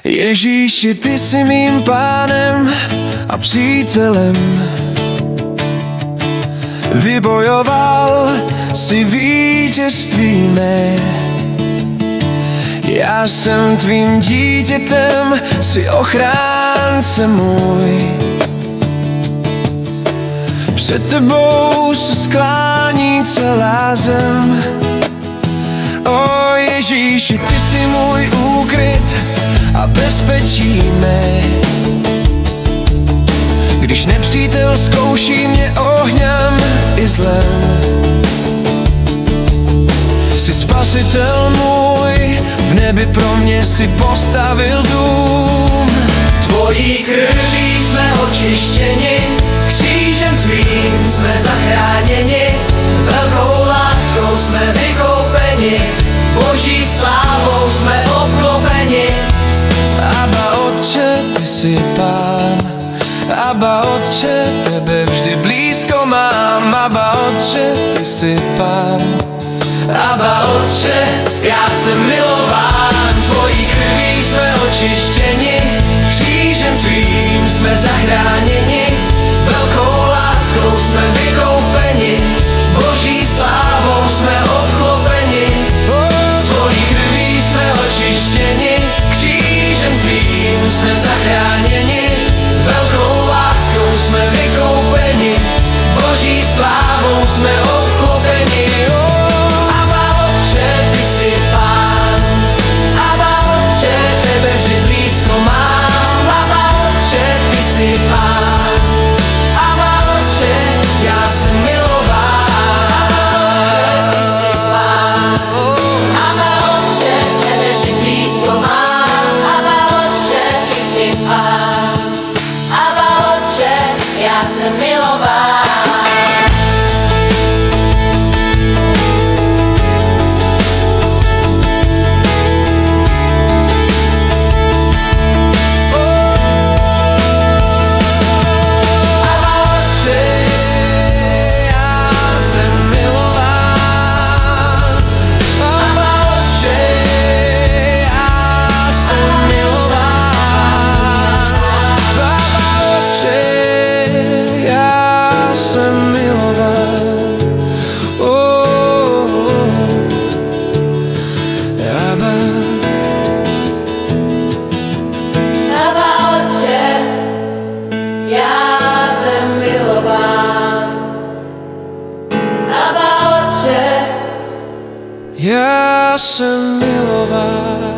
Ježíši, ty jsi mým pánem a přítelem. Vybojoval si vítězství mé. Já jsem tvým dítětem, jsi ochránce můj. Před tebou se sklání celá zem. O Ježíši, ty jsi můj úkryt a bezpečí mé. Když nepřítel zkouší mě ohněm i zlem, jsi spasitel můj, v nebi pro mě si postavil dům. Tvojí krví jsme očištěni, křížem tvým jsme zachráněni, velkou láskou jsme vykoupeni, Boží slávou jsme obklopeni. Abba Otče, ty jsi Pán, Abba Otče, tebe vždy blízko mám. Abba Otče, ty jsi Pán, Abba Otče, já jsem milován, tvojí krví jsme očištěni, křížem tvým jsme zachráněni, velkou láskou jsme vykoupeni, Boží slávou jsme obklopeni. Tvojí krví jsme očištěni, křížem tvým jsme zachráněni, velkou láskou jsme vykoupeni, Boží slávou jsme obklopeni. Abba Otče, ty jsi Pán, Abba Otče, tebe vždy blízko mám. Abba Otče, ty jsi Pán, Abba Otče, já jsem milován. Abba Otče, ty jsi Pán, Abba Otče, tebe vždy blízko mám. Abba Otče, ty jsi Pán, Abba Otče, já jsem milován. já jsem milován.